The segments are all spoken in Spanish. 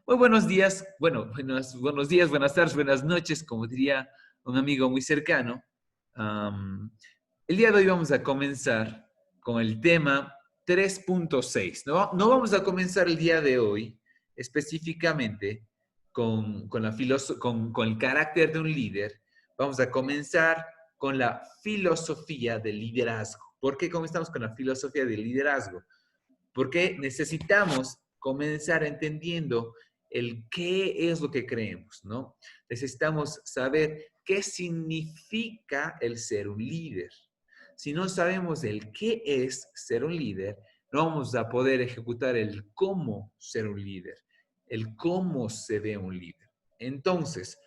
Muy buenos días, bueno, buenos días, buenas tardes, buenas noches, como diría un amigo muy cercano. Am, el día de hoy vamos a comenzar con el tema 3.6. No vamos a comenzar el día de hoy específicamente con el carácter de un líder. Vamos a comenzar con la filosofía del liderazgo. ¿Por qué comenzamos con la filosofía del liderazgo? Porque necesitamos comenzar entendiendo el qué es lo que creemos, ¿no? Necesitamos saber qué significa el ser un líder. Si no sabemos el qué es ser un líder, no vamos a poder ejecutar el cómo ser un líder, el cómo se ve un líder. Entonces,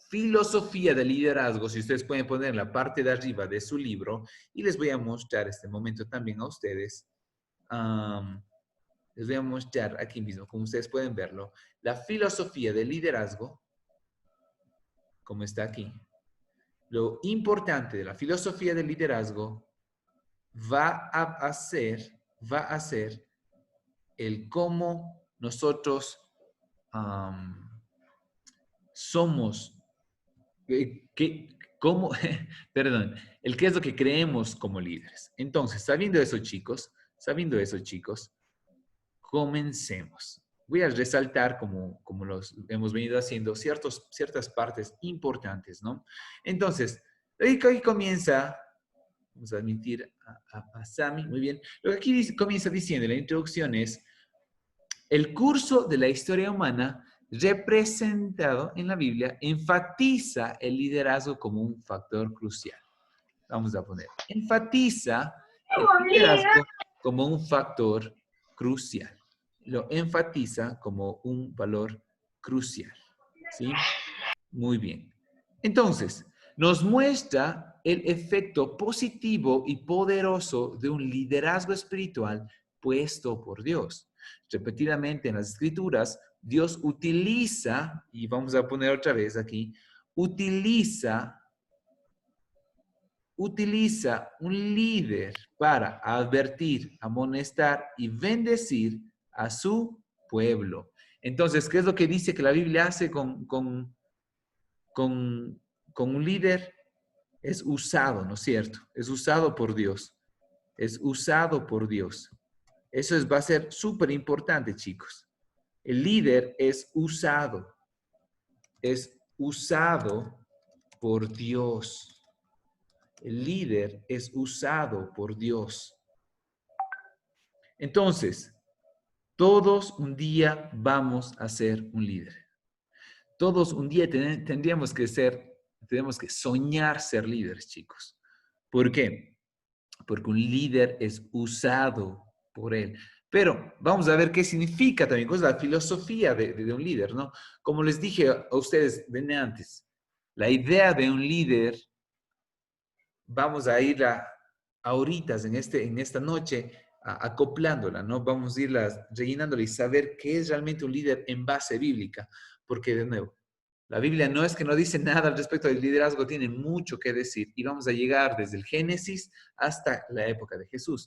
filosofía de liderazgo, si ustedes pueden poner en la parte de arriba de su libro, y les voy a mostrar este momento también a ustedes. Um, Les voy a mostrar aquí mismo, como ustedes pueden verlo, la filosofía del liderazgo, como está aquí. Lo importante de la filosofía del liderazgo va a ser el cómo nosotros somos, cómo, perdón, el qué es lo que creemos como líderes. Entonces, sabiendo eso, chicos, comencemos. Voy a resaltar, como los hemos venido haciendo, ciertas partes importantes, ¿no? Entonces, ahí comienza, vamos a admitir a Sami, muy bien. Lo que aquí comienza diciendo, la introducción es, el curso de la historia humana representado en la Biblia enfatiza el liderazgo como un factor crucial. Vamos a poner, enfatiza el liderazgo como un factor crucial. Lo enfatiza como un valor crucial. ¿Sí? Muy bien. Entonces, nos muestra el efecto positivo y poderoso de un liderazgo espiritual puesto por Dios. Repetidamente en las Escrituras, Dios utiliza, y vamos a poner otra vez aquí, utiliza un líder para advertir, amonestar y bendecir a su pueblo. Entonces, ¿qué es lo que dice que la Biblia hace con un líder? Es usado, ¿no es cierto? Es usado por Dios. Es usado por Dios. Eso va a ser súper importante, chicos. El líder es usado. Es usado por Dios. El líder es usado por Dios. Entonces, todos un día vamos a ser un líder. Todos un día tenemos que soñar ser líderes, chicos. ¿Por qué? Porque un líder es usado por él. Pero vamos a ver qué significa también, cuál es la filosofía de un líder, ¿no? Como les dije a ustedes de antes, la idea de un líder, vamos a ir ahorita, en esta noche, acoplándola, ¿no? Vamos a irla rellenándola y saber qué es realmente un líder en base bíblica. Porque, de nuevo, la Biblia no es que no dice nada al respecto del liderazgo, tiene mucho que decir. Y vamos a llegar desde el Génesis hasta la época de Jesús.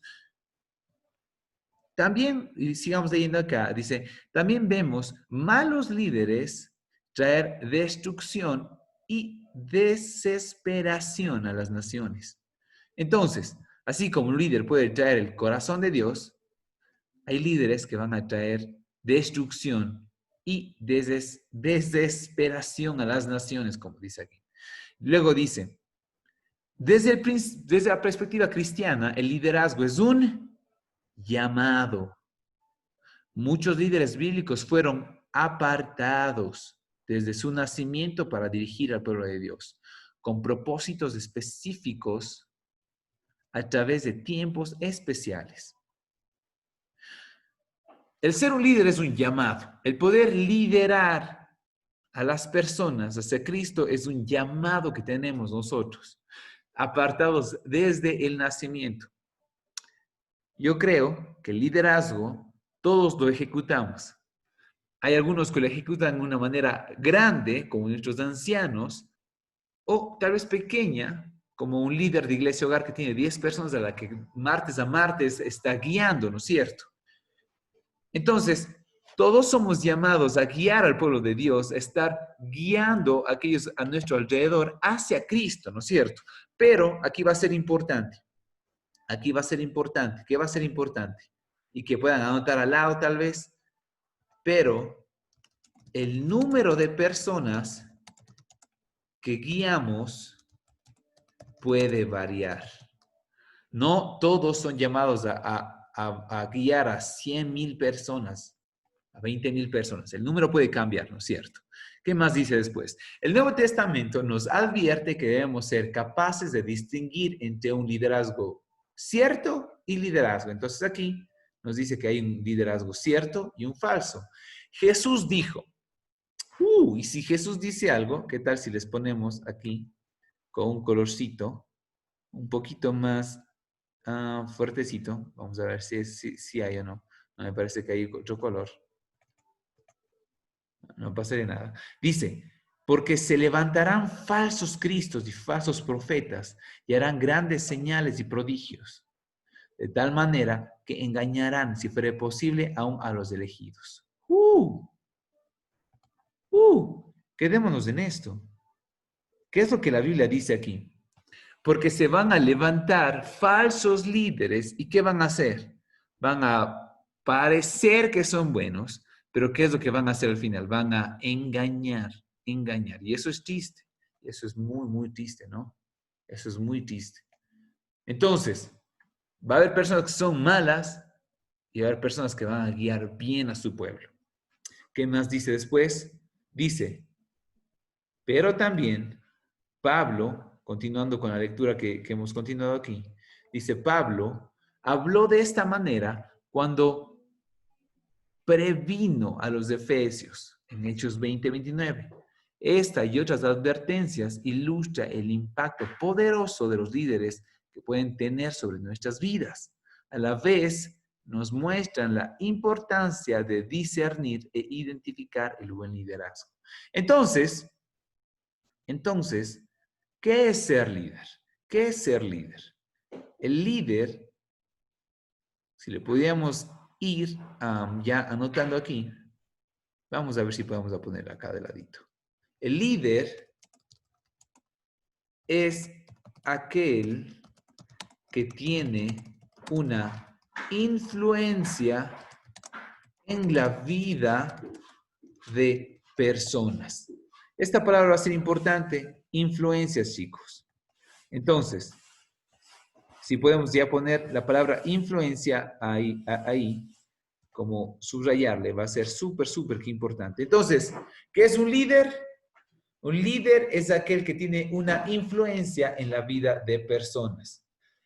También, y sigamos leyendo acá, dice, también vemos malos líderes traer destrucción y desesperación a las naciones. Entonces, así como un líder puede traer el corazón de Dios, hay líderes que van a traer destrucción y desesperación a las naciones, como dice aquí. Luego dice, desde la perspectiva cristiana, el liderazgo es un llamado. Muchos líderes bíblicos fueron apartados desde su nacimiento para dirigir al pueblo de Dios, con propósitos específicos a través de tiempos especiales. El ser un líder es un llamado. El poder liderar a las personas hacia Cristo es un llamado que tenemos nosotros, apartados desde el nacimiento. Yo creo que el liderazgo todos lo ejecutamos. Hay algunos que lo ejecutan de una manera grande, como nuestros ancianos, o tal vez pequeña, como un líder de iglesia hogar que tiene 10 personas a la que martes a martes está guiando, ¿no es cierto? Entonces, Todos somos llamados a guiar al pueblo de Dios, a estar guiando a aquellos a nuestro alrededor hacia Cristo, ¿no es cierto? Pero aquí va a ser importante. Aquí va a ser importante. ¿Qué va a ser importante? Y que puedan anotar al lado tal vez. Pero el número de personas que guiamos puede variar. No todos son llamados a guiar a 100,000 personas, a 20,000 personas. El número puede cambiar, ¿no es cierto? ¿Qué más dice después? El Nuevo Testamento nos advierte que debemos ser capaces de distinguir entre un liderazgo cierto y liderazgo. Entonces aquí nos dice que hay un liderazgo cierto y un falso. Jesús dijo, y si Jesús dice algo, ¿qué tal si les ponemos aquí con un colorcito un poquito más fuertecito? Vamos a ver si hay o no. No me parece que hay otro color. No pasaría nada. Dice, porque se levantarán falsos cristos y falsos profetas y harán grandes señales y prodigios, de tal manera que engañarán, si fuere posible, aún a los elegidos. Quedémonos en esto. ¿Qué es lo que la Biblia dice aquí? Porque se van a levantar falsos líderes y ¿qué van a hacer? Van a parecer que son buenos, pero ¿qué es lo que van a hacer al final? Van a engañar. Y eso es triste. Eso es muy, muy triste, ¿no? Eso es muy triste. Entonces, va a haber personas que son malas y va a haber personas que van a guiar bien a su pueblo. ¿Qué más dice después? Dice, pero también Pablo, continuando con la lectura que hemos continuado aquí, dice Pablo, habló de esta manera cuando previno a los efesios en Hechos 20:29. Esta y otras advertencias ilustra el impacto poderoso de los líderes que pueden tener sobre nuestras vidas. A la vez, nos muestran la importancia de discernir e identificar el buen liderazgo. Entonces, ¿qué es ser líder? ¿Qué es ser líder? El líder, si le pudiéramos ir ya anotando aquí, vamos a ver si podemos poner acá de ladito. El líder es aquel que tiene una influencia en la vida de personas. Esta palabra va a ser importante, influencias, chicos. Entonces, si podemos ya poner la palabra influencia ahí, como subrayarle, va a ser súper, súper importante. Entonces, ¿qué es un líder? Un líder es aquel que tiene una influencia en la vida de personas.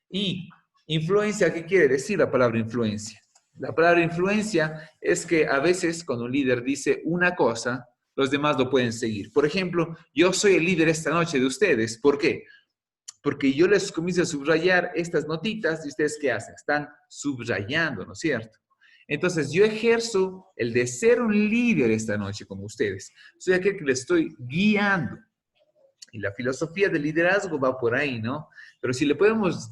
Y influencia, ¿qué quiere decir la palabra influencia? La palabra influencia es que a veces cuando un líder dice una cosa, los demás lo pueden seguir. Por ejemplo, yo soy el líder esta noche de ustedes. ¿Por qué? Porque yo les comienzo a subrayar estas notitas y ustedes ¿qué hacen? Están subrayando, ¿no es cierto? Entonces yo ejerzo el de ser un líder esta noche como ustedes. Soy aquel que les estoy guiando. Y la filosofía del liderazgo va por ahí, ¿no? Pero si le podemos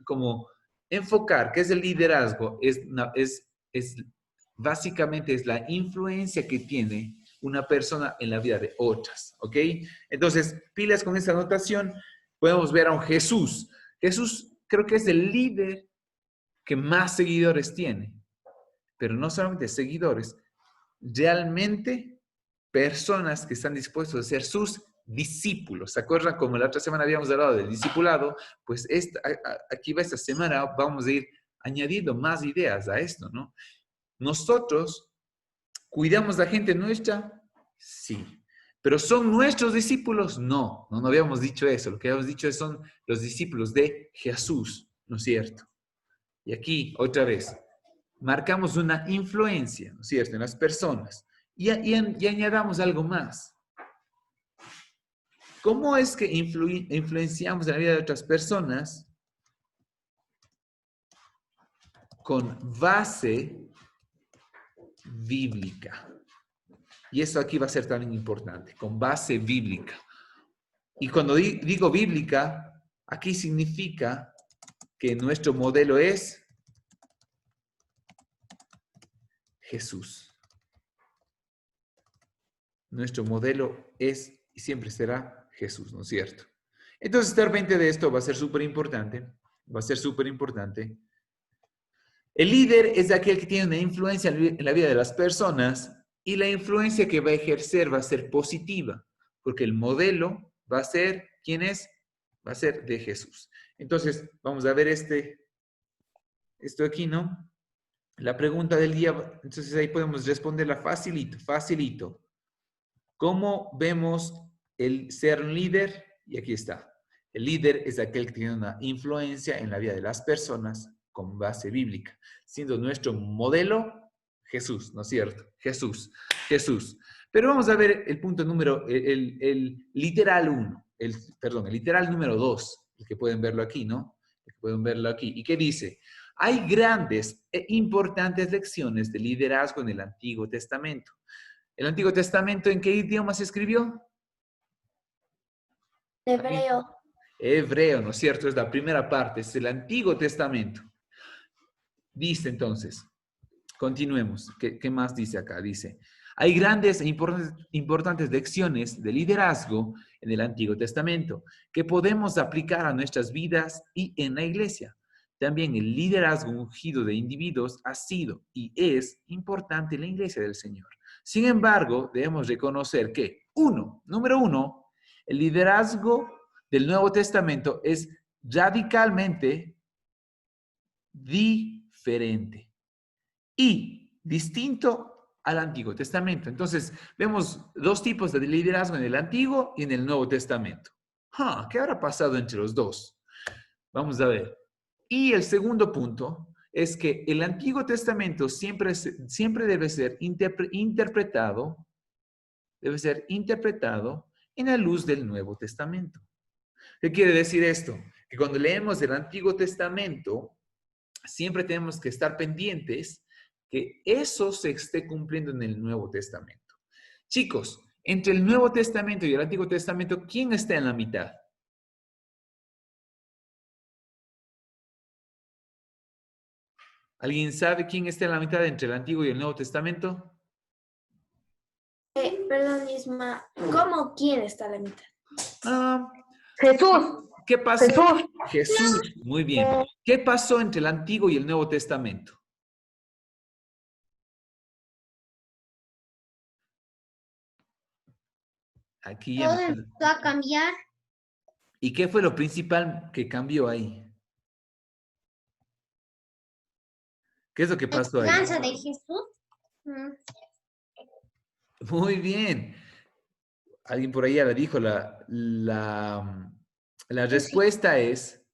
como enfocar qué es el liderazgo, básicamente es la influencia que tiene una persona en la vida de otras, ¿ok? Entonces, pilas con esta anotación, podemos ver a un Jesús. Jesús creo que es el líder que más seguidores tiene, pero no solamente seguidores, realmente personas que están dispuestos a ser sus discípulos. ¿Se acuerdan? Como la otra semana habíamos hablado del discipulado, pues aquí va esta semana, vamos a ir añadiendo más ideas a esto, ¿no? Nosotros cuidamos a la gente nuestra, sí. ¿Pero son nuestros discípulos? No, no habíamos dicho eso. Lo que habíamos dicho son los discípulos de Jesús, ¿no es cierto? Y aquí, otra vez, marcamos una influencia, ¿no es cierto?, en las personas. Y añadamos algo más. ¿Cómo es que influenciamos en la vida de otras personas? Con base bíblica. Y eso aquí va a ser también importante, con base bíblica. Y cuando digo bíblica, aquí significa que nuestro modelo es Jesús. nuestro modelo es y siempre será Jesús, ¿no es cierto? Entonces, estar pendiente de esto va a ser súper importante. Va a ser súper importante. El líder es aquel que tiene una influencia en la vida de las personas y la influencia que va a ejercer va a ser positiva, porque el modelo va a ser, ¿quién es? Va a ser de Jesús. Entonces, vamos a ver esto aquí, ¿no? La pregunta del día, entonces ahí podemos responderla facilito, facilito. ¿Cómo vemos el ser un líder? Y aquí está. El líder es aquel que tiene una influencia en la vida de las personas con base bíblica, siendo nuestro modelo Jesús, ¿no es cierto? Jesús, Jesús. Pero vamos a ver el punto número, el literal 1, perdón, el literal número 2, el que pueden verlo aquí, ¿no? El que pueden verlo aquí. ¿Y qué dice? Hay grandes e importantes lecciones de liderazgo en el Antiguo Testamento. ¿El Antiguo Testamento en qué idioma se escribió? Hebreo. Hebreo, ¿no es cierto? Es la primera parte, es el Antiguo Testamento. Dice entonces, continuemos. ¿Qué más dice acá? Dice, hay grandes e importantes lecciones de liderazgo en el Antiguo Testamento que podemos aplicar a nuestras vidas y en la iglesia. También el liderazgo ungido de individuos ha sido y es importante en la iglesia del Señor. Sin embargo, debemos reconocer que, número uno, el liderazgo del Nuevo Testamento es radicalmente diferente y distinto al Antiguo Testamento. Entonces, vemos dos tipos de liderazgo en el Antiguo y en el Nuevo Testamento. ¿Qué habrá pasado entre los dos? Vamos a ver. Y el segundo punto es que el Antiguo Testamento siempre debe ser interpretado en la luz del Nuevo Testamento. ¿Qué quiere decir esto? Que cuando leemos el Antiguo Testamento, siempre tenemos que estar pendientes que eso se esté cumpliendo en el Nuevo Testamento. Chicos, entre el Nuevo Testamento y el Antiguo Testamento, ¿quién está en la mitad? ¿Alguien sabe quién está en la mitad entre el Antiguo y el Nuevo Testamento? Perdón, Isma, ¿cómo quién está a la mitad? Jesús. ¿Qué pasó? Jesús. Jesús, muy bien. ¿Qué pasó entre el Antiguo y el Nuevo Testamento? Aquí ya Todo empezó a cambiar. ¿Y qué fue lo principal que cambió ahí? ¿Qué es lo que pasó ahí? La enseñanza de Jesús. Muy bien. Alguien por ahí ya la dijo. La respuesta es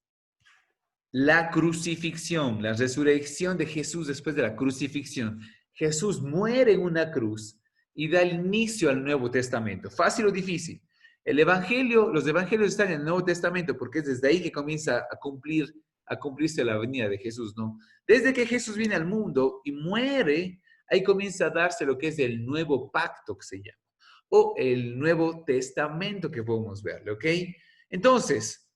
la crucifixión, la resurrección de Jesús después de la crucifixión. Jesús muere en una cruz y da inicio al Nuevo Testamento. ¿Fácil o difícil? Los evangelios están en el Nuevo Testamento porque es desde ahí que comienza a cumplirse la venida de Jesús, ¿no? Desde que Jesús viene al mundo y muere, ahí comienza a darse lo que es el nuevo pacto que se llama, o el Nuevo Testamento que podemos verlo, ¿ok? Entonces,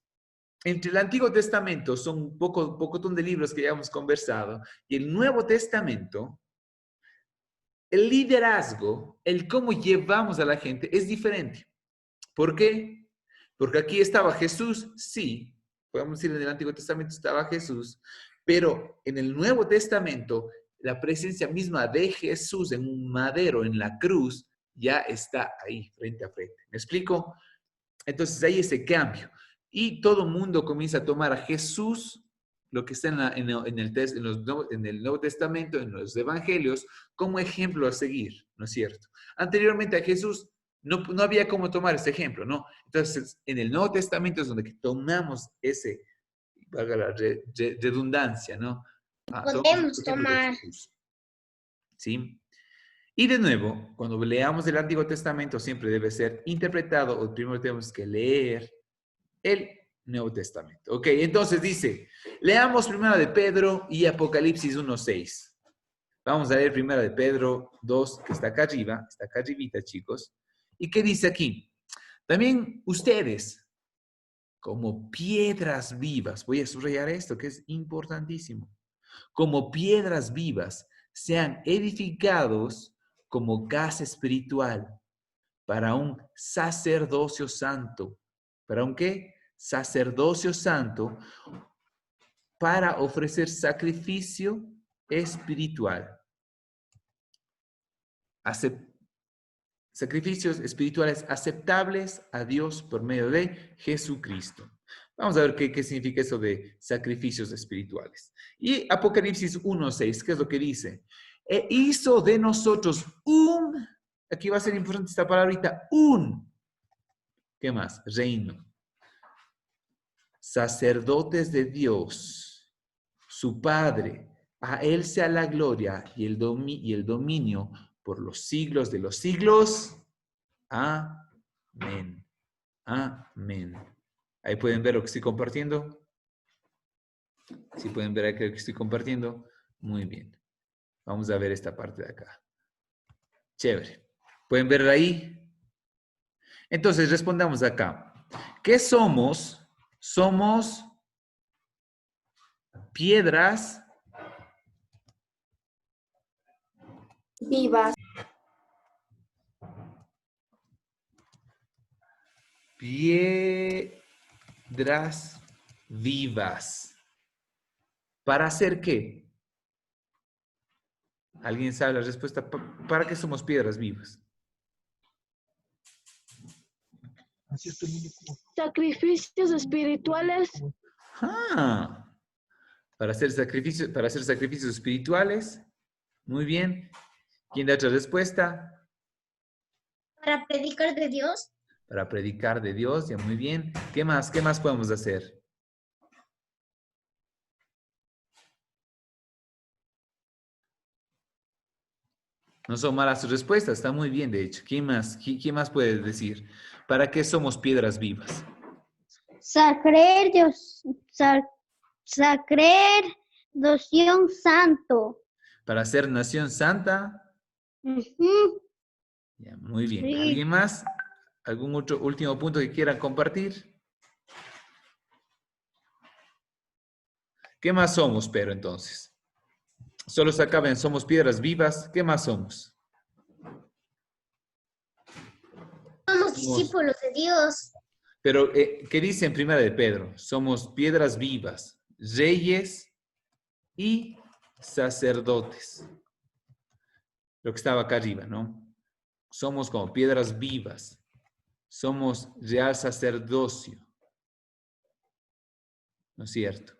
entre el Antiguo Testamento son un pocotón de libros que ya hemos conversado, y el Nuevo Testamento, el liderazgo, el cómo llevamos a la gente es diferente. ¿Por qué? Porque aquí estaba Jesús, sí, podemos decir en el Antiguo Testamento estaba Jesús, pero en el Nuevo Testamento la presencia misma de Jesús en un madero, en la cruz, ya está ahí, frente a frente. ¿Me explico? Entonces hay ese cambio. Y todo el mundo comienza a tomar a Jesús, lo que está en el Nuevo Testamento, en los Evangelios, como ejemplo a seguir, ¿no es cierto? Anteriormente a Jesús no había cómo tomar ese ejemplo, ¿no? Entonces, en el Nuevo Testamento es donde tomamos ese, valga la redundancia, ¿no? Podemos tomar. ¿Sí? Y de nuevo, cuando leamos el Antiguo Testamento siempre debe ser interpretado, o primero tenemos que leer el Nuevo Testamento. Ok, entonces dice, leamos primero de Pedro y Apocalipsis 1:6. Vamos a leer primero de Pedro 2, que está acá arribita, chicos. ¿Y qué dice aquí? También ustedes, como piedras vivas, voy a subrayar esto que es importantísimo, como piedras vivas, sean edificados como casa espiritual para un sacerdocio santo. ¿Para un qué? Sacerdocio santo, para ofrecer sacrificio espiritual. Sacrificios espirituales aceptables a Dios por medio de Jesucristo. Vamos a ver qué significa eso de sacrificios espirituales. Y Apocalipsis 1:6, ¿qué es lo que dice? E hizo de nosotros aquí va a ser importante esta palabrita, ¿qué más? Reino. Sacerdotes de Dios, su Padre. A Él sea la gloria y el dominio por los siglos de los siglos. Amén. Amén. Ahí pueden ver lo que estoy compartiendo. Si pueden ver aquí lo que estoy compartiendo. Muy bien. Vamos a ver esta parte de acá. Chévere. ¿Pueden ver ahí? Entonces, respondamos acá. ¿Qué somos? Somos piedras Vivas. Piedras vivas. ¿Para hacer qué? ¿Alguien sabe la respuesta? ¿Para qué somos piedras vivas? Sacrificios espirituales. Para hacer sacrificios espirituales. Muy bien. ¿Quién da otra respuesta? Para predicar de Dios. Para predicar de Dios, ya muy bien. ¿Qué más? ¿Qué más podemos hacer? No son malas sus respuestas, está muy bien, de hecho. ¿Quién más puede decir? ¿Para qué somos piedras vivas? Sacrer Dios. Sacrer Doción Santo. ¿Para ser nación santa? Ujú. Ya, muy bien. Sí. ¿Alguien más? ¿Algún otro último punto que quieran compartir? ¿Qué más somos, pero entonces? Solo se acaben, somos piedras vivas. ¿Qué más somos? Somos discípulos de Dios. Pero, ¿qué dice en Primera de Pedro? Somos piedras vivas, reyes y sacerdotes. Lo que estaba acá arriba, ¿no? Somos como piedras vivas. Somos real sacerdocio. ¿No es cierto?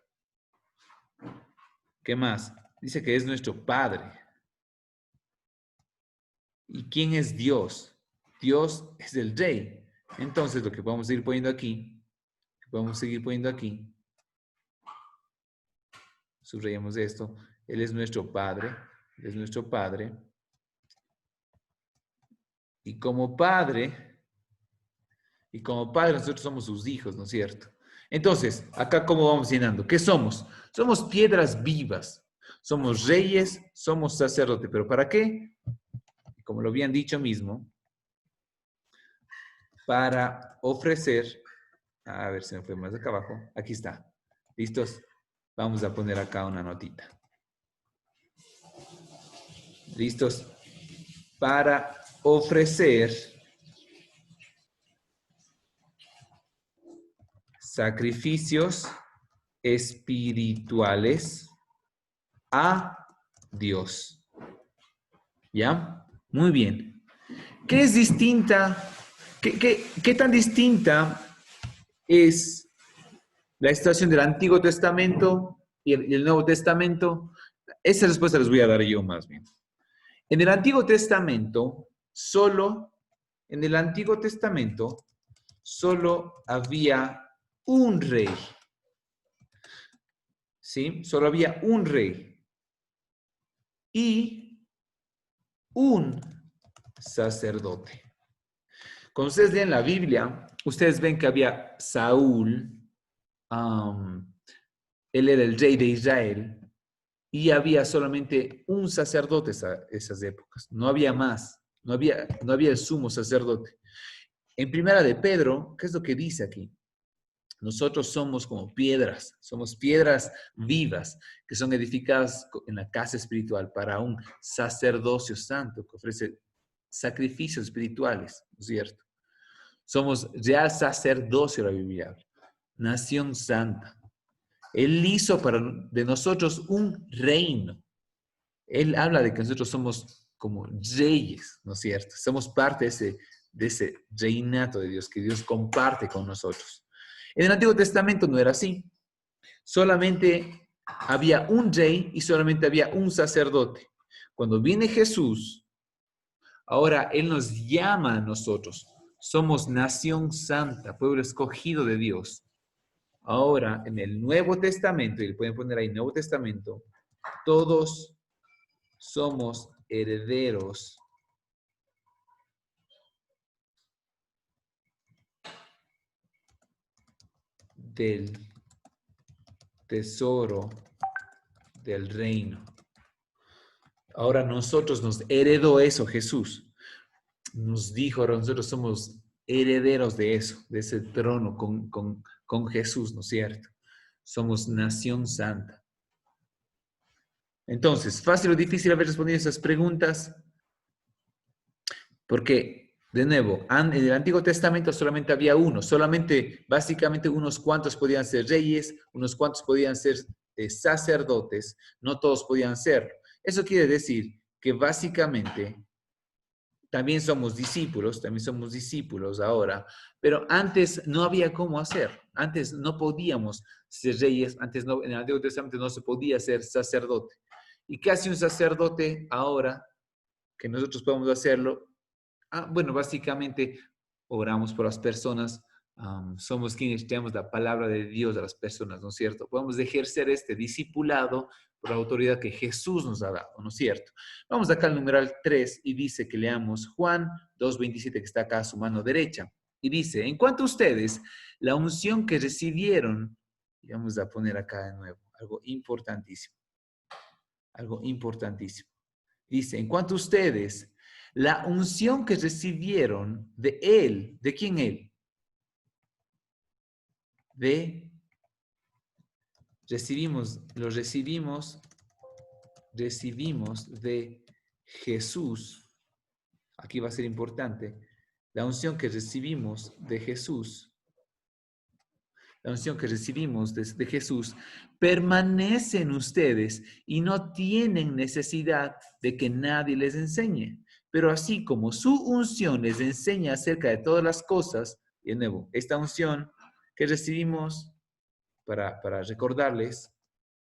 ¿Qué más? Dice que es nuestro Padre. ¿Y quién es Dios? Dios es el Rey. Entonces, lo que podemos seguir poniendo aquí, subrayamos esto, Él es nuestro Padre, y como Padre nosotros somos sus hijos, ¿no es cierto? Entonces, acá cómo vamos llenando, ¿qué somos? Somos piedras vivas, somos reyes, somos sacerdotes, ¿pero para qué? Como lo habían dicho mismo, para ofrecer, a ver si me fue más acá abajo, aquí está, ¿listos? Vamos a poner acá una notita. ¿Listos? Para ofrecer sacrificios espirituales a Dios. ¿Ya? Muy bien. ¿Qué es distinta? ¿Qué tan distinta es la situación del Antiguo Testamento y el Nuevo Testamento? Esa respuesta les voy a dar yo más bien. En el Antiguo Testamento, solo había un rey. ¿Sí? Solo había un rey. Y un sacerdote. Cuando ustedes leen la Biblia, ustedes ven que había Saúl, él era el rey de Israel, y había solamente un sacerdote esas épocas. No había más. No había el sumo sacerdote. En Primera de Pedro, ¿qué es lo que dice aquí? Nosotros somos como piedras, somos piedras vivas que son edificadas en la casa espiritual para un sacerdocio santo que ofrece sacrificios espirituales, ¿no es cierto? Somos real sacerdocio, la Biblia habla, nación santa. Él hizo de nosotros un reino. Él habla de que nosotros somos como reyes, ¿no es cierto? Somos parte de ese reinato de Dios que Dios comparte con nosotros. En el Antiguo Testamento no era así. Solamente había un rey y solamente había un sacerdote. Cuando viene Jesús, ahora Él nos llama a nosotros. Somos nación santa, pueblo escogido de Dios. Ahora, en el Nuevo Testamento, y le pueden poner ahí Nuevo Testamento, todos somos herederos del tesoro del reino. Ahora nosotros nos heredó eso Jesús. Nos dijo, ahora nosotros somos herederos de eso, de ese trono con Jesús, ¿no es cierto? Somos nación santa. Entonces, ¿fácil o difícil haber respondido esas preguntas? Porque, de nuevo, en el Antiguo Testamento solamente había uno, solamente, básicamente unos cuantos podían ser reyes, unos cuantos podían ser sacerdotes, no todos podían serlo. Eso quiere decir que básicamente también somos discípulos ahora, pero antes no había cómo hacer, antes no podíamos ser reyes, antes no, en el Antiguo Testamento no se podía ser sacerdote. ¿Y qué hace un sacerdote ahora que nosotros podemos hacerlo? Bueno, básicamente oramos por las personas, somos quienes tenemos la palabra de Dios a las personas, ¿no es cierto? Podemos ejercer este discipulado por la autoridad que Jesús nos ha dado, ¿no es cierto? Vamos acá al numeral 3 y dice que leamos Juan 2:27 que está acá a su mano derecha. Y dice, en cuanto a ustedes, la unción que recibieron, y vamos a poner acá de nuevo, algo importantísimo. Dice, en cuanto a ustedes, la unción que recibieron de Él, ¿de quién Él? Recibimos de Jesús. Aquí va a ser importante. La unción que recibimos de Jesús. La unción que recibimos de Jesús permanece en ustedes y no tienen necesidad de que nadie les enseñe. Pero así como su unción les enseña acerca de todas las cosas, y de nuevo, esta unción que recibimos, para recordarles,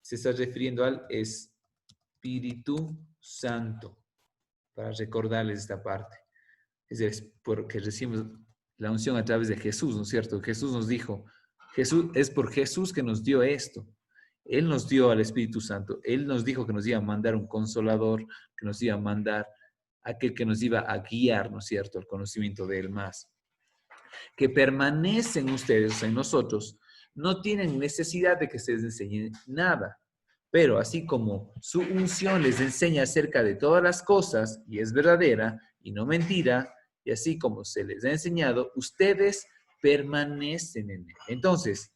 se está refiriendo al Espíritu Santo, para recordarles esta parte. Es porque recibimos la unción a través de Jesús, ¿no es cierto? Jesús nos dijo, es por Jesús que nos dio esto. Él nos dio al Espíritu Santo. Él nos dijo que nos iba a mandar un consolador, que nos iba a mandar aquel que nos iba a guiar, ¿no es cierto?, al conocimiento de Él más. Que permanecen ustedes en nosotros, no tienen necesidad de que se les enseñe nada. Pero así como su unción les enseña acerca de todas las cosas y es verdadera y no mentira, y así como se les ha enseñado, ustedes permanecen en él. Entonces,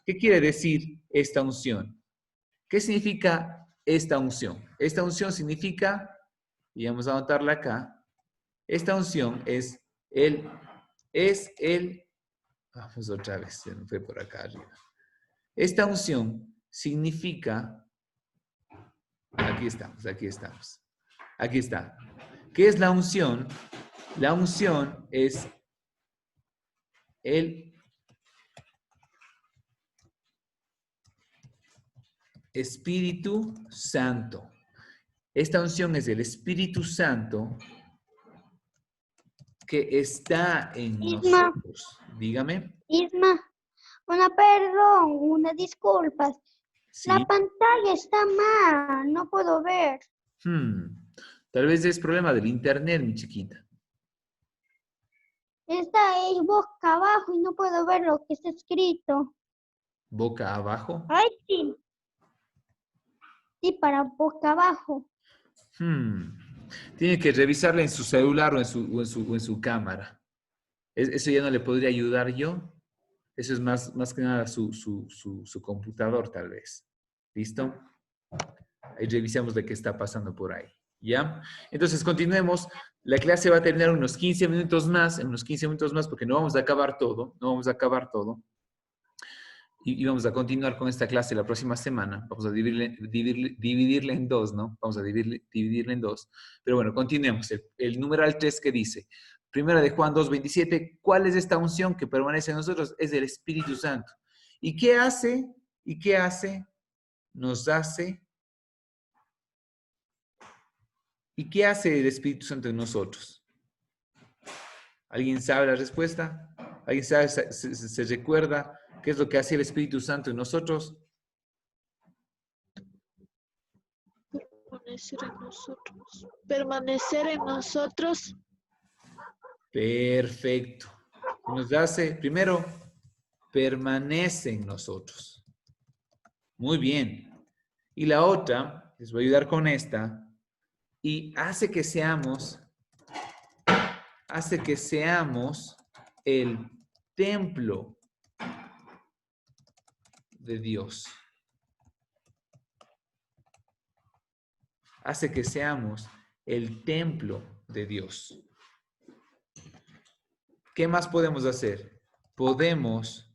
¿qué quiere decir esta unción? ¿Qué significa esta unción? Esta unción significa, y vamos a anotarla acá, esta unción vamos otra vez, se nos fue por acá arriba. Esta unción significa, aquí está. ¿Qué es la unción? La unción es el Espíritu Santo. Esta unción es el Espíritu Santo que está en nosotros. Dígame. Isma, una disculpa. Sí. La pantalla está mal, no puedo ver. Tal vez es problema del internet, mi chiquita. Está ahí boca abajo y no puedo ver lo que está escrito. ¿Boca abajo? Ay, sí. Sí, para boca abajo. Tiene que revisarla en su celular o en su cámara. Eso ya no le podría ayudar yo. Eso es más que nada su computador, tal vez. ¿Listo? Ahí revisamos de qué está pasando por ahí. ¿Ya? Entonces, continuemos. La clase va a terminar unos 15 minutos más, en unos 15 minutos más, porque no vamos a acabar todo, no vamos a acabar todo. Y vamos a continuar con esta clase la próxima semana. Vamos a dividirle en dos, ¿no? Vamos a dividirle en dos. Pero bueno, continuemos. El numeral 3 que dice, Primera de Juan 2:27, ¿cuál es esta unción que permanece en nosotros? Es el Espíritu Santo. ¿Y qué hace? ¿Y qué hace? Nos hace. ¿Y qué hace el Espíritu Santo en nosotros? ¿Alguien sabe la respuesta? ¿Alguien sabe, se recuerda qué es lo que hace el Espíritu Santo en nosotros? Permanecer en nosotros. Permanecer en nosotros. Perfecto. Nos hace, primero, permanece en nosotros. Muy bien. Y la otra, les voy a ayudar con esta, y hace que seamos el templo de Dios. Hace que seamos el templo de Dios. ¿Qué más podemos hacer? Podemos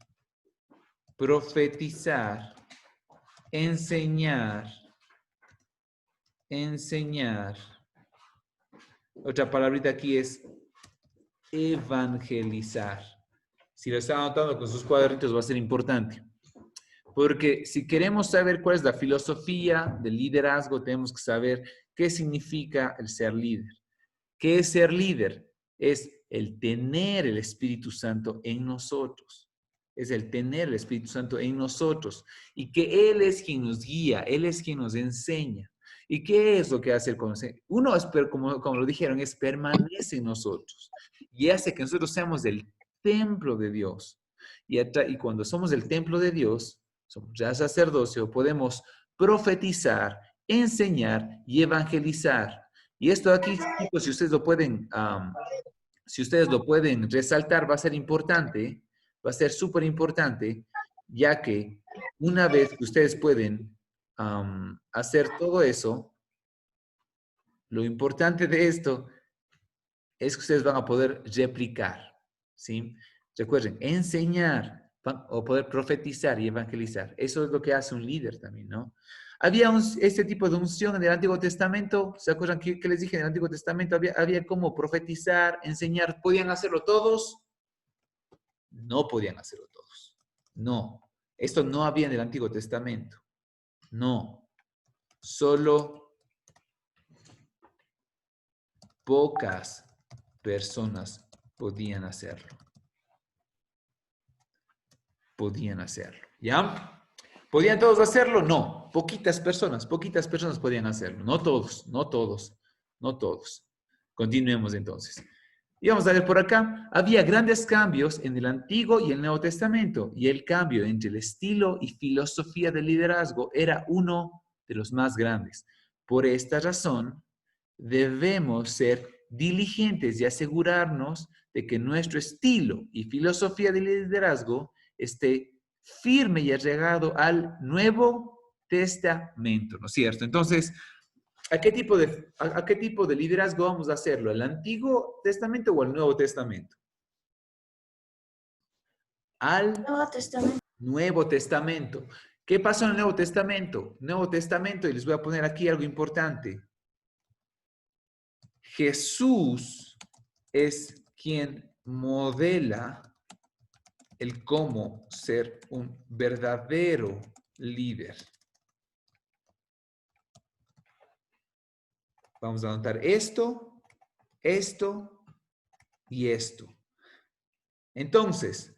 profetizar, enseñar. Otra palabrita aquí es evangelizar. Si lo están anotando con sus cuadritos va a ser importante. Porque si queremos saber cuál es la filosofía del liderazgo, tenemos que saber qué significa el ser líder. ¿Qué es ser líder? Es el tener el Espíritu Santo en nosotros. Es el tener el Espíritu Santo en nosotros. Y que Él es quien nos guía, Él es quien nos enseña. ¿Y qué es lo que hace el conocer? Uno, es, como lo dijeron, es permanece en nosotros. Y hace que nosotros seamos el templo de Dios. Y cuando somos el templo de Dios, somos ya sacerdocio, podemos profetizar, enseñar y evangelizar. Y esto aquí, chicos, si ustedes lo pueden resaltar, va a ser importante, va a ser súper importante, ya que una vez que ustedes pueden hacer todo eso, lo importante de esto es que ustedes van a poder replicar, ¿sí? Recuerden, enseñar o poder profetizar y evangelizar. Eso es lo que hace un líder también, ¿no? Había este tipo de unción en el Antiguo Testamento. ¿Se acuerdan que les dije en el Antiguo Testamento? Había como profetizar, enseñar. ¿Podían hacerlo todos? No podían hacerlo todos. No. Esto no había en el Antiguo Testamento. No. Solo pocas personas podían hacerlo. Podían hacerlo. ¿Ya? ¿Podían todos hacerlo? No. Poquitas personas podían hacerlo. No todos, no todos, no todos. Continuemos entonces. Y vamos a ver por acá. Había grandes cambios en el Antiguo y el Nuevo Testamento. Y el cambio entre el estilo y filosofía del liderazgo era uno de los más grandes. Por esta razón, debemos ser diligentes y asegurarnos de que nuestro estilo y filosofía de liderazgo esté firme y arraigado al Nuevo Testamento, ¿no es cierto? Entonces, ¿a qué tipo de liderazgo vamos a hacerlo? ¿El Antiguo Testamento o el Nuevo Testamento? Al Nuevo Testamento. Nuevo Testamento. ¿Qué pasó en el Nuevo Testamento? Nuevo Testamento, y les voy a poner aquí algo importante. Jesús es quien modela el cómo ser un verdadero líder. Vamos a anotar esto, esto y esto. Entonces,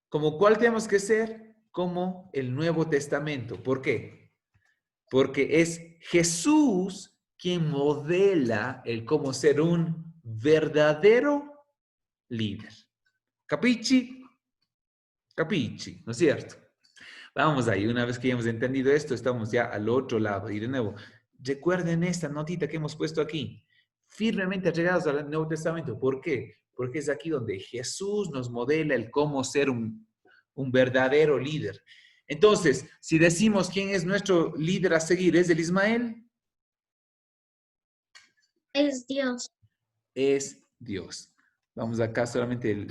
¿como cuál tenemos que ser? Como el Nuevo Testamento. ¿Por qué? Porque es Jesús quien modela el cómo ser un verdadero líder. ¿Capichi? Capichi, ¿no es cierto? Vamos ahí, una vez que hemos entendido esto, estamos ya al otro lado. Y de nuevo, recuerden esta notita que hemos puesto aquí. Firmemente llegados al Nuevo Testamento. ¿Por qué? Porque es aquí donde Jesús nos modela el cómo ser un verdadero líder. Entonces, si decimos quién es nuestro líder a seguir, ¿es el Ismael? Es Dios. Es Dios. Vamos acá solamente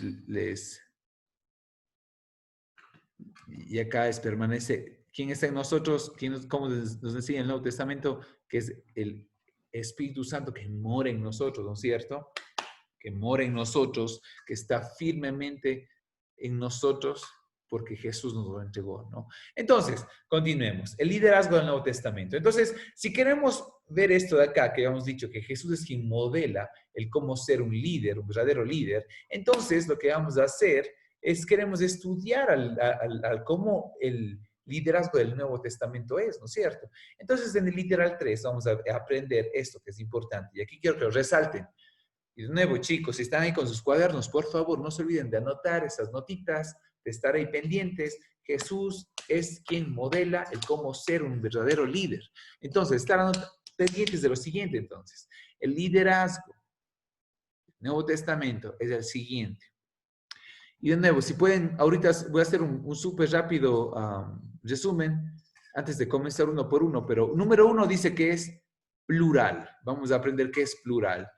y acá permanece. ¿Quién está en nosotros? ¿Cómo nos enseña el Nuevo Testamento? Que es el Espíritu Santo que mora en nosotros, ¿no es cierto? Que mora en nosotros, que está firmemente en nosotros porque Jesús nos lo entregó, ¿no? Entonces, continuemos. El liderazgo del Nuevo Testamento. Entonces, si queremos ver esto de acá, que habíamos dicho que Jesús es quien modela el cómo ser un líder, un verdadero líder, entonces lo que vamos a hacer es queremos estudiar al cómo el liderazgo del Nuevo Testamento es, ¿no es cierto? Entonces, en el literal 3 vamos a aprender esto que es importante. Y aquí quiero que lo resalten. Y de nuevo, chicos, si están ahí con sus cuadernos, por favor, no se olviden de anotar esas notitas, de estar ahí pendientes. Jesús es quien modela el cómo ser un verdadero líder. Entonces, estar pendientes de lo siguiente, entonces. El liderazgo del Nuevo Testamento es el siguiente. Y de nuevo, si pueden, ahorita voy a hacer un súper rápido resumen antes de comenzar uno por uno, pero número 1 dice que es plural. Vamos a aprender qué es plural.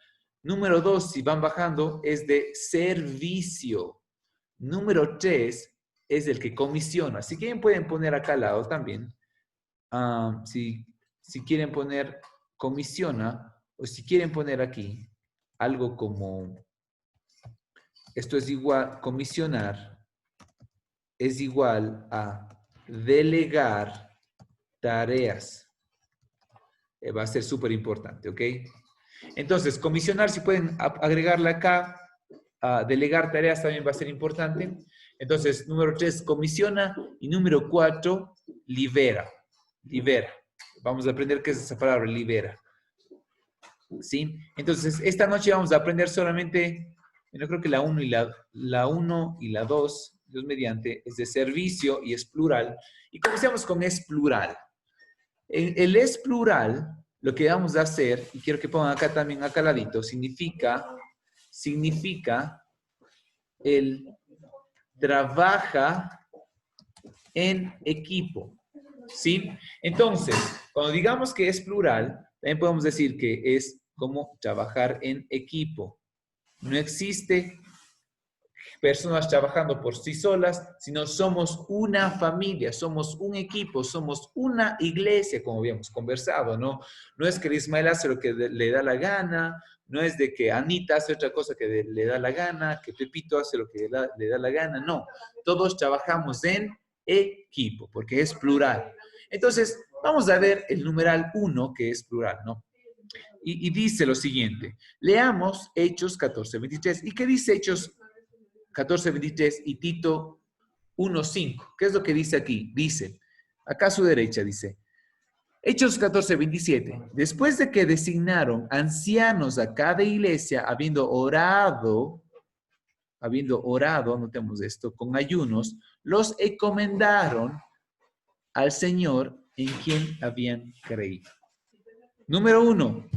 Número 2, si van bajando, es de servicio. Número 3 es el que comisiona. Si quieren pueden poner acá al lado también. Si quieren poner comisiona, o si quieren poner aquí algo como... Esto es igual, comisionar es igual a delegar tareas. Va a ser súper importante, ¿ok? Entonces, comisionar, si pueden agregarla acá, delegar tareas también va a ser importante. Entonces, número 3, comisiona. Y número 4, libera. Libera. Vamos a aprender qué es esa palabra, libera. ¿Sí? Entonces, esta noche vamos a aprender solamente... Yo creo que la 1 y la 2, Dios mediante, es de servicio y es plural. Y comencemos con es plural. El es plural, lo que vamos a hacer, y quiero que pongan acá también, acá al ladito, significa el trabaja en equipo. ¿Sí? Entonces, cuando digamos que es plural, también podemos decir que es como trabajar en equipo. No existe personas trabajando por sí solas, sino somos una familia, somos un equipo, somos una iglesia, como habíamos conversado, ¿no? No es que Ismael hace lo que le da la gana, no es de que Anita hace otra cosa que le da la gana, que Pepito hace lo que le da la gana, no. Todos trabajamos en equipo, porque es plural. Entonces, vamos a ver el numeral 1, que es plural, ¿no? Y dice lo siguiente. Leamos Hechos 14:23. ¿Y qué dice Hechos 14:23 y Tito 1:5? ¿Qué es lo que dice aquí? Dice, acá a su derecha dice, Hechos 14:27. Después de que designaron ancianos a cada iglesia, habiendo orado, notemos esto, con ayunos, los encomendaron al Señor en quien habían creído. Número 1.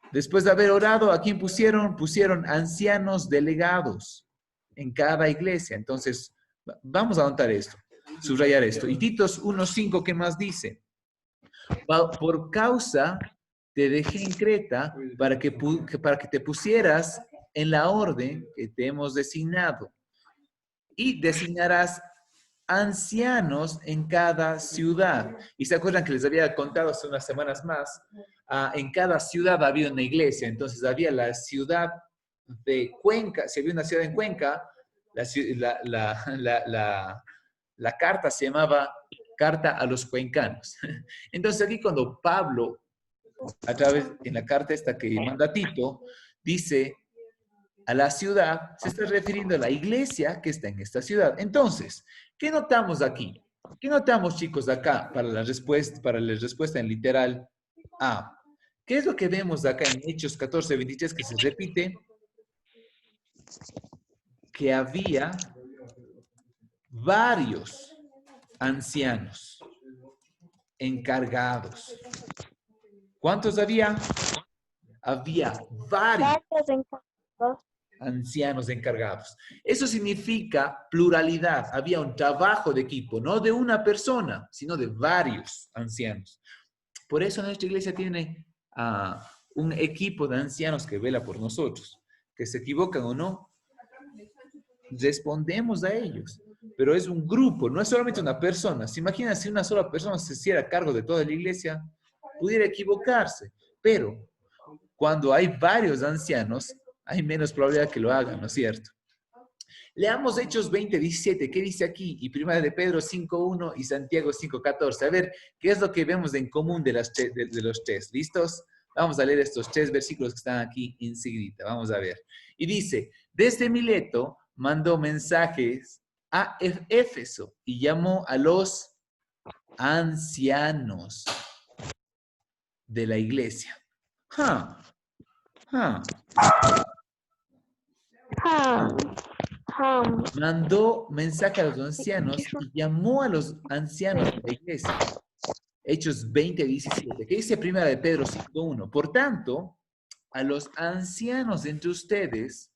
Después de haber orado, ¿a quién pusieron? Pusieron ancianos delegados en cada iglesia. Entonces, vamos a anotar esto, subrayar esto. Y Titos 1:5, ¿qué más dice? Por causa te dejé en Creta para que te pusieras en la orden que te hemos designado. Y designarás ancianos en cada ciudad. Y se acuerdan que les había contado hace unas semanas más, en cada ciudad había una iglesia. Entonces había la ciudad de Cuenca, si había una ciudad en Cuenca, la carta se llamaba Carta a los Cuencanos. Entonces aquí cuando Pablo, a través en la carta esta que manda Tito, dice a la ciudad, se está refiriendo a la iglesia que está en esta ciudad. Entonces, ¿qué notamos aquí? ¿Qué notamos, chicos, acá para la respuesta en literal A? ¿Qué es lo que vemos acá en Hechos 14:23 que se repite? Que había varios ancianos encargados. ¿Cuántos había? Había varios ancianos encargados. Eso significa pluralidad. Había un trabajo de equipo, no de una persona, sino de varios ancianos. Por eso nuestra iglesia tiene un equipo de ancianos que vela por nosotros. Que se equivocan o no, respondemos a ellos. Pero es un grupo, no es solamente una persona. ¿Se imagina si una sola persona se hiciera cargo de toda la iglesia? Pudiera equivocarse. Pero cuando hay varios ancianos, hay menos probabilidad que lo hagan, ¿no es cierto? Leamos Hechos 20:17. ¿Qué dice aquí? Y Primera de Pedro 5:1 y Santiago 5:14. A ver, ¿qué es lo que vemos en común de los tres? ¿Listos? Vamos a leer estos 3 versículos que están aquí enseguida. Vamos a ver. Y dice, desde Mileto mandó mensajes a Éfeso y llamó a los ancianos de la iglesia. Mandó mensaje a los ancianos y llamó a los ancianos de la iglesia. Hechos 20:17. ¿Qué dice Primera de Pedro 5:1? Por tanto, a los ancianos entre ustedes,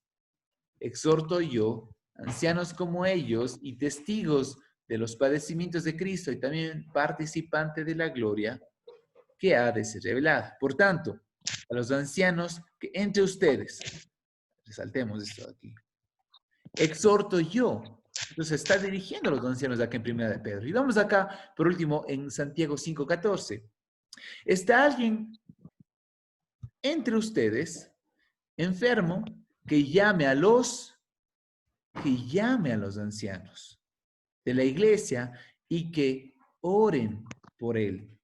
exhorto yo, ancianos como ellos y testigos de los padecimientos de Cristo y también participante de la gloria que ha de ser revelada. Por tanto, a los ancianos que entre ustedes, resaltemos esto aquí, exhorto yo. Entonces está dirigiendo a los ancianos de acá en Primera de Pedro. Y vamos acá, por último, en Santiago 5:14. ¿Está alguien entre ustedes enfermo que llame a los ancianos de la iglesia y que oren por él,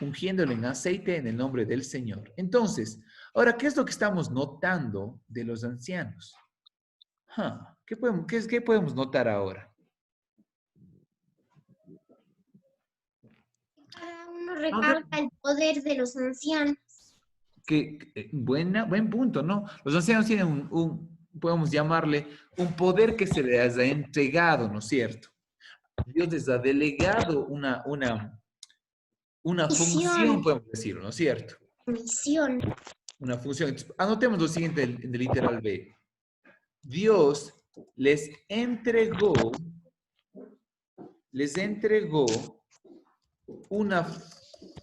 ungiéndole en aceite en el nombre del Señor? Entonces, ahora, ¿qué es lo que estamos notando de los ancianos? ¿Qué podemos notar ahora? Cada uno recalca el poder de los ancianos. Buen punto, ¿no? Los ancianos tienen podemos llamarle, un poder que se les ha entregado, ¿no es cierto? Dios les ha delegado una función, podemos decirlo, ¿no es cierto? Misión. Una función. Entonces, anotemos lo siguiente en el literal B. Dios les entregó una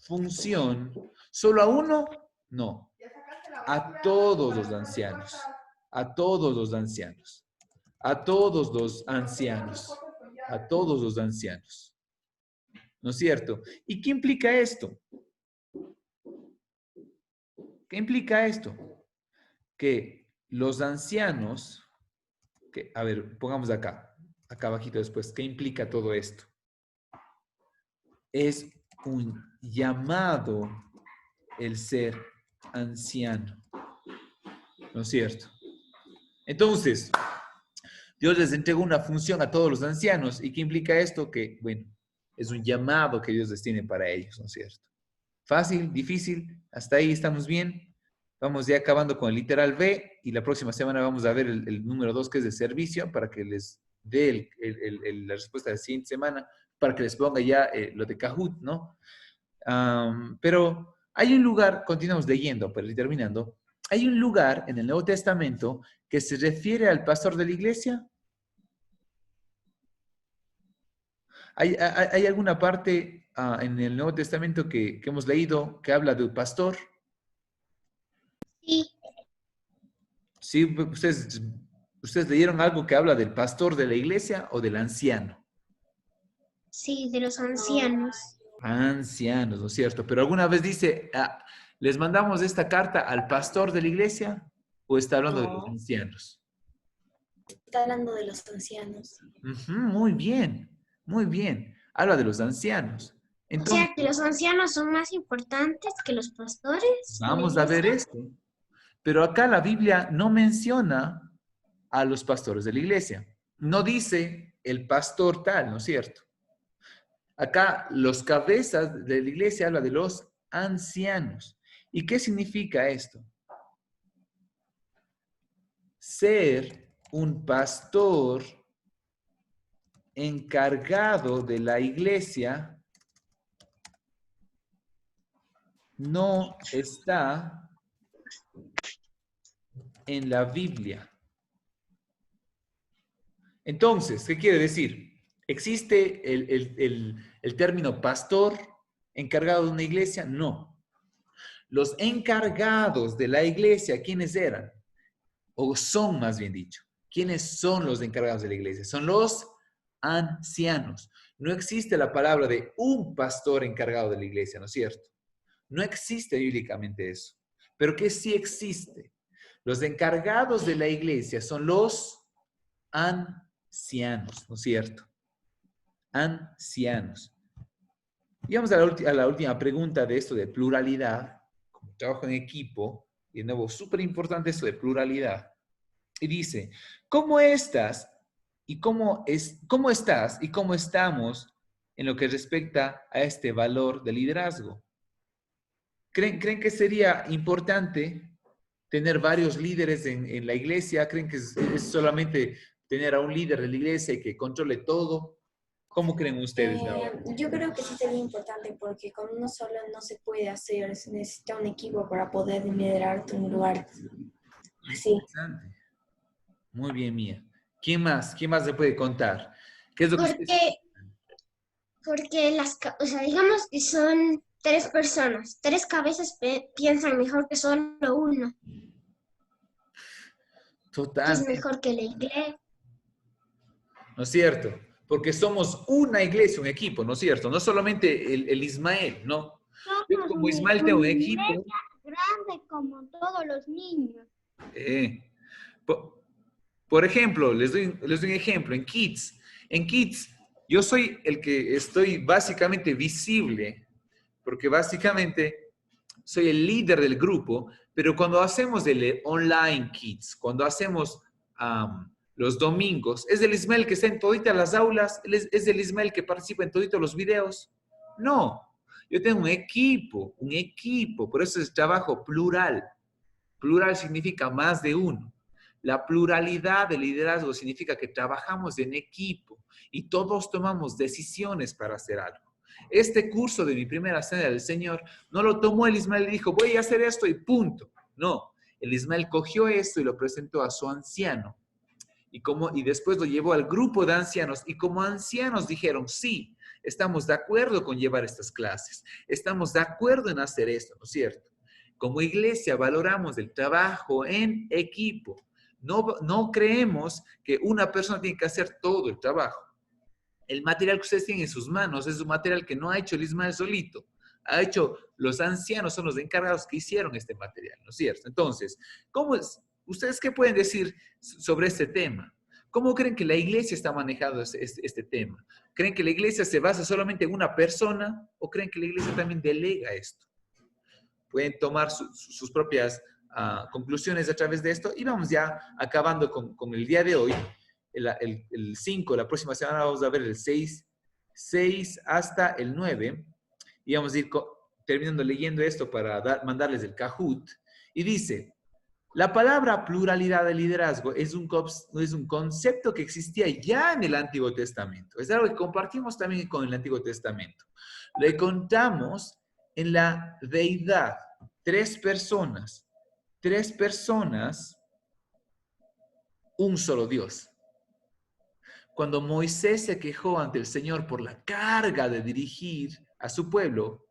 función. ¿Solo a uno? No. A todos los ancianos. A todos los ancianos. A todos los ancianos. A todos los ancianos. ¿No es cierto? ¿Y qué implica esto? ¿Qué implica esto? Que los ancianos, a ver, pongamos acá abajito después, ¿qué implica todo esto? Es un llamado el ser anciano, ¿no es cierto? Entonces, Dios les entregó una función a todos los ancianos. ¿Y qué implica esto? Que, bueno, es un llamado que Dios les tiene para ellos, ¿no es cierto? Fácil, difícil, hasta ahí estamos bien. Vamos ya acabando con el literal B y la próxima semana vamos a ver el número 2, que es de servicio, para que les dé la respuesta de la siguiente semana, para que les ponga ya lo de Kahoot, ¿no? Pero hay un lugar, continuamos leyendo, para ir terminando, hay un lugar en el Nuevo Testamento que se refiere al pastor de la iglesia. ¿Hay alguna parte en el Nuevo Testamento que hemos leído que habla del pastor? Sí. ¿Sí? ¿Ustedes leyeron algo que habla del pastor de la iglesia o del anciano? Sí, de los ancianos. Ancianos, ¿no es cierto? Pero alguna vez dice, ¿les mandamos esta carta al pastor de la iglesia o está hablando de los ancianos? Está hablando de los ancianos. Muy bien, muy bien. Habla de los ancianos. Entonces, O sea, que los ancianos son más importantes que los pastores. vamos a ver esto. Pero acá la Biblia no menciona a los pastores de la iglesia. No dice el pastor tal, ¿no es cierto? Acá los cabezas de la iglesia habla de los ancianos. ¿Y qué significa esto? Ser un pastor encargado de la iglesia no está en la Biblia. Entonces, ¿qué quiere decir? ¿Existe el término pastor encargado de una iglesia? No. Los encargados de la iglesia, ¿quiénes eran? O son, más bien dicho. ¿Quiénes son los encargados de la iglesia? Son los ancianos. No existe la palabra de un pastor encargado de la iglesia, ¿no es cierto? No existe bíblicamente eso. Pero ¿qué sí existe? Los encargados de la iglesia son los ancianos, ¿no es cierto? Ancianos. Y vamos a la última pregunta de esto de pluralidad, como trabajo en equipo, y de nuevo, súper importante esto de pluralidad. Y dice, ¿cómo estás y cómo estamos en lo que respecta a este valor de liderazgo? ¿Creen que sería importante tener varios líderes en la iglesia? ¿Creen que es solamente tener a un líder de la iglesia y que controle todo? ¿Cómo creen ustedes ahora? Yo creo que sí sería importante porque con uno solo no se puede hacer, se necesita un equipo para poder liderar un lugar así. Interesante. Muy bien, Mía. ¿Quién más? ¿Quién más se puede contar? ¿Qué es lo que ustedes... Porque o sea, digamos que son 3 personas, 3 cabezas piensan mejor que solo uno, que es Totalmente, mejor que la iglesia. ¿no es cierto? Porque somos una iglesia, un equipo, ¿no es cierto? No solamente el Ismael, ¿no? Yo Somos como Ismael tengo un una equipo. iglesia grande como todos los niños. Por, por ejemplo, les doy un ejemplo. En Kids, yo soy el que estoy básicamente visible, porque básicamente soy el líder del grupo, pero cuando hacemos el online Kids, cuando hacemos los domingos, ¿es el Ismael que está en toditas las aulas? ¿Es el Ismael que participa en toditos los videos? No, yo tengo un equipo, por eso es trabajo plural. Plural significa más de uno. La pluralidad de liderazgo significa que trabajamos en equipo y todos tomamos decisiones para hacer algo. Este curso de mi primera cena del Señor no lo tomó el Ismael y dijo, voy a hacer esto y punto. No, el Ismael cogió esto y lo presentó a su anciano. Y después lo llevó al grupo de ancianos y como ancianos dijeron, sí, estamos de acuerdo con llevar estas clases, estamos de acuerdo en hacer esto, ¿no es cierto? Como iglesia valoramos el trabajo en equipo. No creemos que una persona tiene que hacer todo el trabajo. El material que ustedes tienen en sus manos es un material que no ha hecho el Ismael solito. Ha hecho, los ancianos son los encargados que hicieron este material, ¿no es cierto? Entonces, ¿ustedes qué pueden decir sobre este tema? ¿Cómo creen que la iglesia está manejando este tema? ¿Creen que la iglesia se basa solamente en una persona o creen que la iglesia también delega esto? Pueden tomar sus propias conclusiones a través de esto y vamos ya acabando con el día de hoy. El 5, la próxima semana vamos a ver el 6 hasta el 9 y vamos a ir terminando leyendo esto para mandarles el Kahoot. Y dice, la palabra pluralidad de liderazgo es un concepto que existía ya en el Antiguo Testamento. Es algo que compartimos también con el Antiguo Testamento. Lo encontramos en la deidad. 3 personas, un solo Dios. Cuando Moisés se quejó ante el Señor por la carga de dirigir a su pueblo,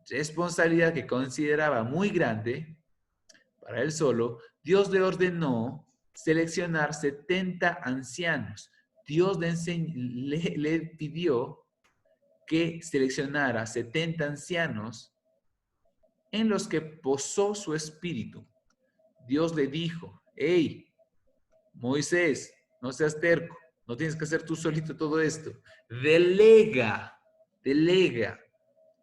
responsabilidad que consideraba muy grande para él solo, Dios le ordenó seleccionar 70 ancianos. Dios le pidió que seleccionara 70 ancianos en los que posó su espíritu. Dios le dijo, hey, Moisés, no seas terco, no tienes que hacer tú solito todo esto. Delega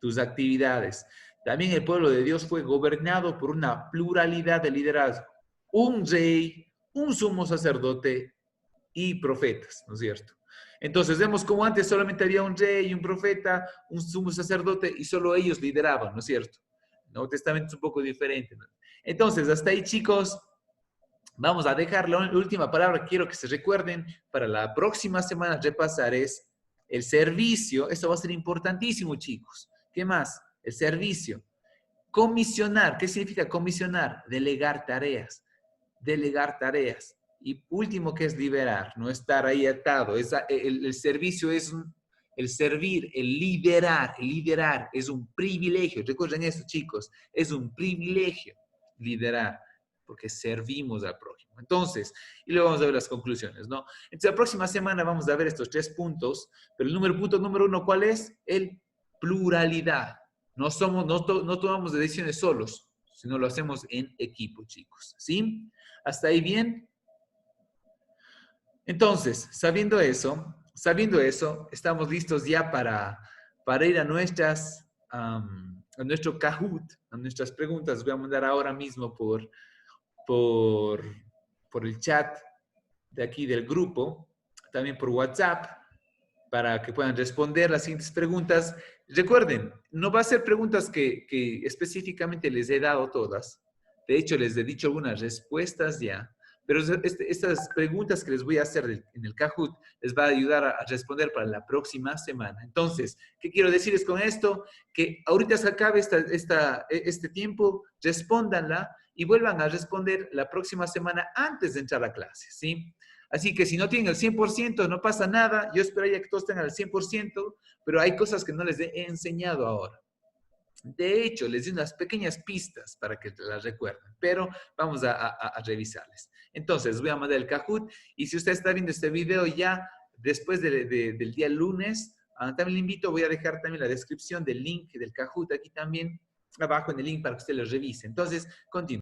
tus actividades. También el pueblo de Dios fue gobernado por una pluralidad de liderazgo. Un rey, un sumo sacerdote y profetas, ¿no es cierto? Entonces vemos como antes solamente había un rey, un profeta, un sumo sacerdote y solo ellos lideraban, ¿no es cierto? El Nuevo Testamento es un poco diferente, ¿no? Entonces, hasta ahí, chicos. Vamos a dejar la última palabra que quiero que se recuerden para la próxima semana repasar es el servicio. Esto va a ser importantísimo, chicos. ¿Qué más? El servicio. Comisionar. ¿Qué significa comisionar? Delegar tareas. Delegar tareas. Y último, que es liberar, no estar ahí atado. El servicio es el servir, el liderar es un privilegio. Recuerden eso, chicos, es un privilegio liderar porque servimos al prójimo. Entonces, y luego vamos a ver las conclusiones, ¿no? Entonces, la próxima semana vamos a ver estos 3 puntos, pero el punto número 1, ¿cuál es? El pluralidad. No tomamos decisiones solos, sino lo hacemos en equipo, chicos, ¿sí? ¿Hasta ahí bien? Entonces, sabiendo eso, estamos listos ya para ir a nuestro Kahoot, a nuestras preguntas. Voy a mandar ahora mismo por el chat de aquí del grupo, también por WhatsApp, para que puedan responder las siguientes preguntas. Recuerden, no va a ser preguntas que específicamente les he dado todas. De hecho, les he dicho algunas respuestas ya. Pero estas preguntas que les voy a hacer en el Kahoot les va a ayudar a responder para la próxima semana. Entonces, ¿qué quiero decirles con esto? Que ahorita se acabe este tiempo, respóndanla y vuelvan a responder la próxima semana antes de entrar a clase, ¿sí? Así que si no tienen el 100%, no pasa nada. Yo esperaría que todos tengan el 100%, pero hay cosas que no les he enseñado ahora. De hecho, les di unas pequeñas pistas para que las recuerden, pero vamos a revisarles. Entonces, voy a mandar el Kahoot y si usted está viendo este video ya después del día lunes, también le invito, voy a dejar también la descripción del link del Kahoot aquí también, abajo en el link para que usted lo revise. Entonces, continúe.